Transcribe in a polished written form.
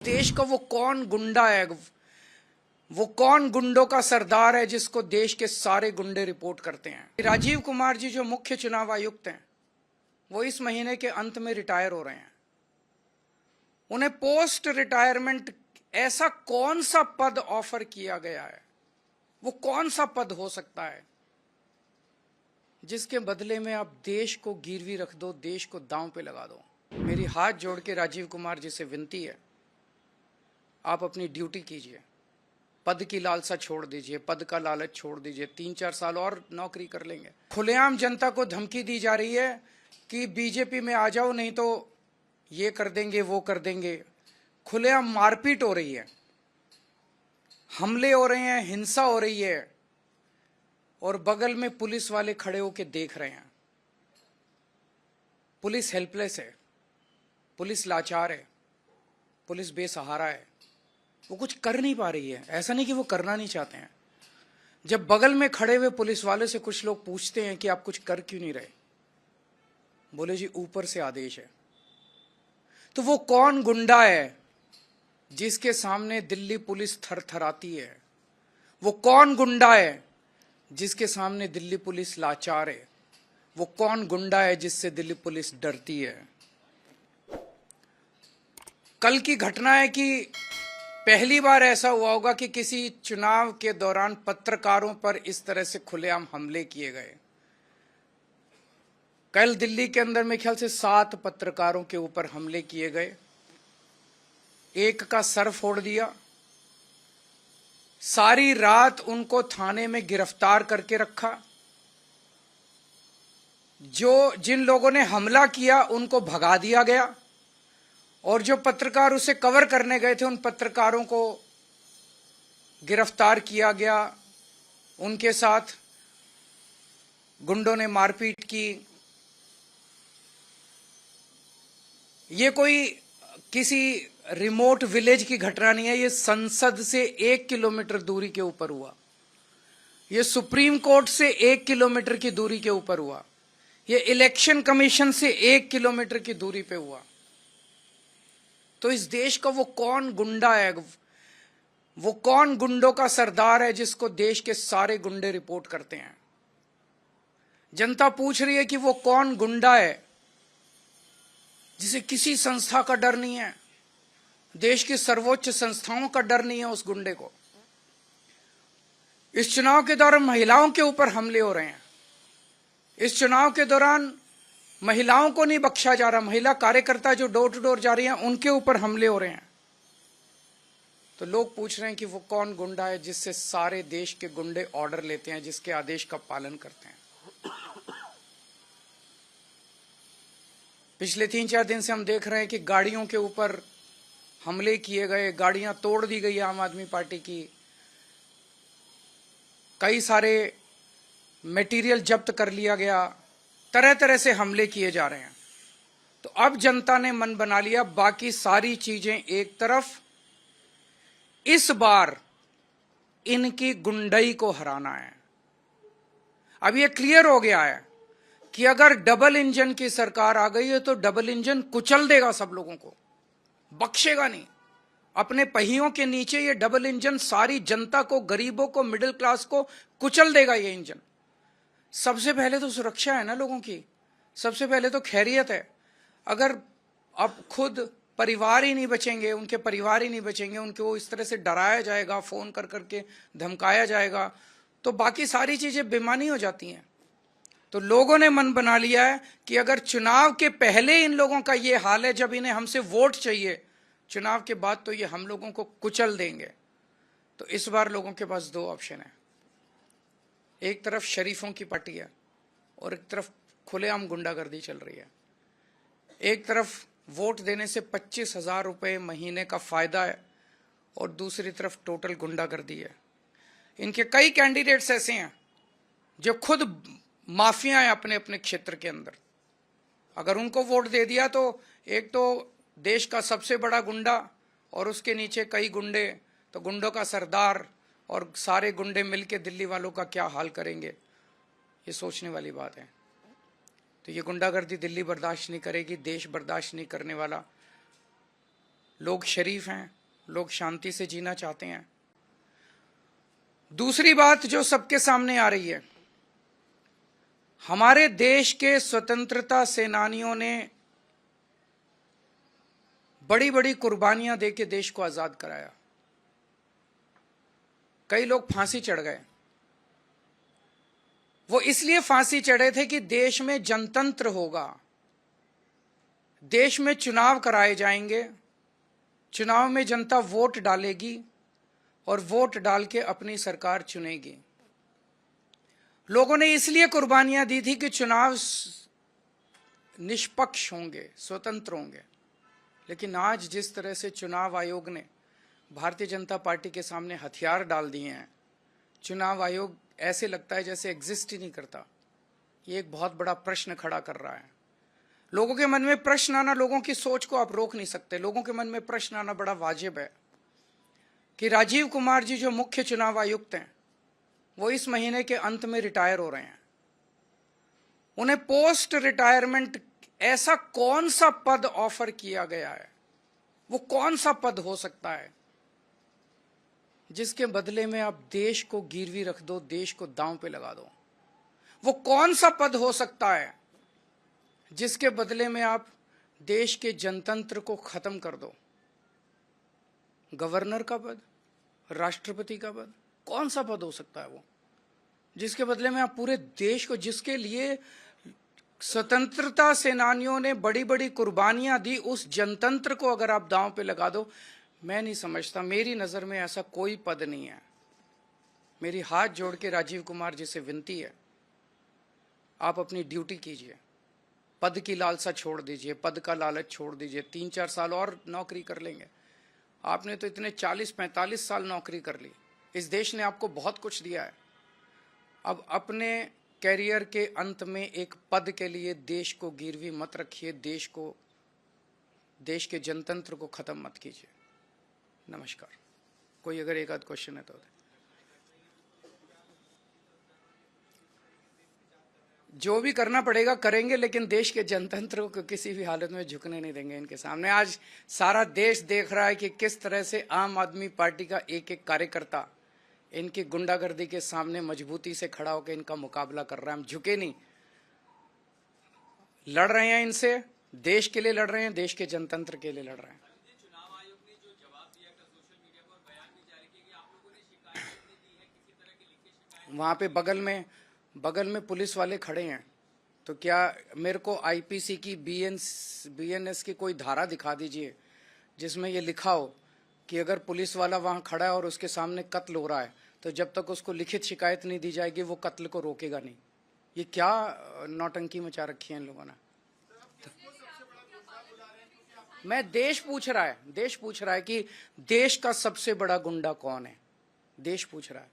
देश का वो कौन गुंडा है, वो कौन गुंडों का सरदार है जिसको देश के सारे गुंडे रिपोर्ट करते हैं। राजीव कुमार जी जो मुख्य चुनाव आयुक्त हैं, वो इस महीने के अंत में रिटायर हो रहे हैं। उन्हें पोस्ट रिटायरमेंट ऐसा कौन सा पद ऑफर किया गया है, वो कौन सा पद हो सकता है जिसके बदले में आप देश को गिरवी रख दो, देश को दांव पे लगा दो। मेरी हाथ जोड़ के राजीव कुमार जी से विनती है, आप अपनी ड्यूटी कीजिए, पद की लालसा छोड़ दीजिए, पद का लालच छोड़ दीजिए। 3-4 साल और नौकरी कर लेंगे। खुलेआम जनता को धमकी दी जा रही है कि बीजेपी में आ जाओ, नहीं तो ये कर देंगे, वो कर देंगे। खुलेआम मारपीट हो रही है, हमले हो रहे हैं, हिंसा हो रही है, और बगल में पुलिस वाले खड़े होकर देख रहे हैं। पुलिस हेल्पलेस है, पुलिस लाचार है, पुलिस बेसहारा है, वो कुछ कर नहीं पा रही है। ऐसा नहीं कि वो करना नहीं चाहते हैं। जब बगल में खड़े हुए पुलिस वाले से कुछ लोग पूछते हैं कि आप कुछ कर क्यों नहीं रहे, बोले जी ऊपर से आदेश है। तो वो कौन गुंडा है जिसके सामने दिल्ली पुलिस थरथराती है? वो कौन गुंडा है जिसके सामने दिल्ली पुलिस लाचार है? वो कौन गुंडा है जिससे दिल्ली पुलिस डरती है? कल की घटना है कि पहली बार ऐसा हुआ होगा कि किसी चुनाव के दौरान पत्रकारों पर इस तरह से खुलेआम हमले किए गए। कल दिल्ली के अंदर मेरे ख्याल से 7 पत्रकारों के ऊपर हमले किए गए। एक का सर फोड़ दिया, सारी रात उनको थाने में गिरफ्तार करके रखा। जिन लोगों ने हमला किया उनको भगा दिया गया, और जो पत्रकार उसे कवर करने गए थे उन पत्रकारों को गिरफ्तार किया गया। उनके साथ गुंडों ने मारपीट की। ये कोई किसी रिमोट विलेज की घटना नहीं है, ये संसद से 1 किलोमीटर दूरी के ऊपर हुआ, ये सुप्रीम कोर्ट से 1 किलोमीटर की दूरी के ऊपर हुआ, ये इलेक्शन कमीशन से 1 किलोमीटर की दूरी पे हुआ। तो इस देश का वो कौन गुंडा है, वो कौन गुंडों का सरदार है जिसको देश के सारे गुंडे रिपोर्ट करते हैं? जनता पूछ रही है कि वो कौन गुंडा है जिसे किसी संस्था का डर नहीं है, देश की सर्वोच्च संस्थाओं का डर नहीं है उस गुंडे को। इस चुनाव के दौरान महिलाओं के ऊपर हमले हो रहे हैं। इस चुनाव के दौरान महिलाओं को नहीं बख्शा जा रहा। महिला कार्यकर्ता जो डोर टू डोर जा रही हैं उनके ऊपर हमले हो रहे हैं। तो लोग पूछ रहे हैं कि वो कौन गुंडा है जिससे सारे देश के गुंडे ऑर्डर लेते हैं, जिसके आदेश का पालन करते हैं। पिछले 3-4 दिन से हम देख रहे हैं कि गाड़ियों के ऊपर हमले किए गए, गाड़ियां तोड़ दी गई आम आदमी पार्टी की, कई सारे मटेरियल जब्त कर लिया गया, तरह तरह से हमले किए जा रहे हैं। तो अब जनता ने मन बना लिया, बाकी सारी चीजें एक तरफ, इस बार इनकी गुंडई को हराना है। अब यह क्लियर हो गया है कि अगर डबल इंजन की सरकार आ गई है तो डबल इंजन कुचल देगा सब लोगों को, बख्शेगा नहीं। अपने पहियों के नीचे ये डबल इंजन सारी जनता को, गरीबों को, मिडिल क्लास को कुचल देगा। ये इंजन सबसे पहले तो सुरक्षा है ना लोगों की, सबसे पहले तो खैरियत है। अगर अब खुद परिवार ही नहीं बचेंगे, उनके परिवार ही नहीं बचेंगे, उनको इस तरह से डराया जाएगा, फोन कर करके धमकाया जाएगा, तो बाकी सारी चीजें बेमानी हो जाती हैं। तो लोगों ने मन बना लिया है कि अगर चुनाव के पहले इन लोगों का ये हाल है, जब इन्हें हमसे वोट चाहिए, चुनाव के बाद तो ये हम लोगों को कुचल देंगे। तो इस बार लोगों के पास 2 ऑप्शन है। एक तरफ शरीफों की पार्टी है और एक तरफ खुलेआम गुंडागर्दी चल रही है। एक तरफ वोट देने से 25,000 रुपये महीने का फायदा है और दूसरी तरफ टोटल गुंडागर्दी है। इनके कई कैंडिडेट्स ऐसे हैं जो खुद माफिया हैं अपने अपने क्षेत्र के अंदर। अगर उनको वोट दे दिया तो एक तो देश का सबसे बड़ा गुंडा और उसके नीचे कई गुंडे, तो गुंडों का सरदार और सारे गुंडे मिलके दिल्ली वालों का क्या हाल करेंगे, ये सोचने वाली बात है। तो ये गुंडागर्दी दिल्ली बर्दाश्त नहीं करेगी, देश बर्दाश्त नहीं करने वाला। लोग शरीफ हैं, लोग शांति से जीना चाहते हैं। दूसरी बात जो सबके सामने आ रही है, हमारे देश के स्वतंत्रता सेनानियों ने बड़ी बड़ी कुर्बानियां देके देश को आजाद कराया। कई लोग फांसी चढ़ गए। वो इसलिए फांसी चढ़े थे कि देश में जनतंत्र होगा, देश में चुनाव कराए जाएंगे, चुनाव में जनता वोट डालेगी और वोट डाल के अपनी सरकार चुनेगी। लोगों ने इसलिए कुर्बानियां दी थी कि चुनाव निष्पक्ष होंगे, स्वतंत्र होंगे। लेकिन आज जिस तरह से चुनाव आयोग ने भारतीय जनता पार्टी के सामने हथियार डाल दिए हैं, चुनाव आयोग ऐसे लगता है जैसे एग्जिस्ट ही नहीं करता। ये एक बहुत बड़ा प्रश्न खड़ा कर रहा है। लोगों के मन में प्रश्न आना, लोगों की सोच को आप रोक नहीं सकते। लोगों के मन में प्रश्न आना बड़ा वाजिब है कि राजीव कुमार जी जो मुख्य चुनाव आयुक्त हैं, वो इस महीने के अंत में रिटायर हो रहे हैं। उन्हें पोस्ट रिटायरमेंट ऐसा कौन सा पद ऑफर किया गया है, वो कौन सा पद हो सकता है जिसके बदले में आप देश को गिरवी रख दो, देश को दांव पे लगा दो? वो कौन सा पद हो सकता है जिसके बदले में आप देश के जनतंत्र को खत्म कर दो? गवर्नर का पद, राष्ट्रपति का पद, कौन सा पद हो सकता है वो जिसके बदले में आप पूरे देश को, जिसके लिए स्वतंत्रता सेनानियों ने बड़ी बड़ी कुर्बानियां दी, उस जनतंत्र को अगर आप दांव पे लगा दो? मैं नहीं समझता, मेरी नजर में ऐसा कोई पद नहीं है। मेरी हाथ जोड़ के राजीव कुमार जी से विनती है, आप अपनी ड्यूटी कीजिए, पद की लालसा छोड़ दीजिए, पद का लालच छोड़ दीजिए। 3-4 साल और नौकरी कर लेंगे। आपने तो इतने 40-45 साल नौकरी कर ली, इस देश ने आपको बहुत कुछ दिया है। अब अपने कैरियर के अंत में एक पद के लिए देश को गिरवी मत रखिए, देश के जनतंत्र को खत्म मत कीजिए। नमस्कार। कोई अगर एक आध क्वेश्चन है तो जो भी करना पड़ेगा करेंगे, लेकिन देश के जनतंत्र को किसी भी हालत में झुकने नहीं देंगे इनके सामने। आज सारा देश देख रहा है कि किस तरह से आम आदमी पार्टी का एक एक कार्यकर्ता इनकी गुंडागर्दी के सामने मजबूती से खड़ा होकर इनका मुकाबला कर रहा है। हम झुके नहीं, लड़ रहे हैं इनसे, देश के लिए लड़ रहे हैं, देश के जनतंत्र के लिए लड़ रहे हैं। चुनाव आयोग ने जो जवाब दिया था सोशल मीडिया पर, बयान भी जारी किया कि आप लोगों ने शिकायत दी है, किसी तरह की लिखित शिकायत? वहां पे बगल में पुलिस वाले खड़े हैं, तो क्या मेरे को आईपीसी की बीएनएस की कोई धारा दिखा दीजिए जिसमें ये लिखा हो कि अगर पुलिस वाला वहां खड़ा है और उसके सामने कत्ल हो रहा है तो जब तक उसको लिखित शिकायत नहीं दी जाएगी वो कत्ल को रोकेगा नहीं। ये क्या नौटंकी मचा रखी है इन लोगों ने? मैं देश पूछ रहा है कि देश का सबसे बड़ा गुंडा कौन है, देश पूछ रहा है।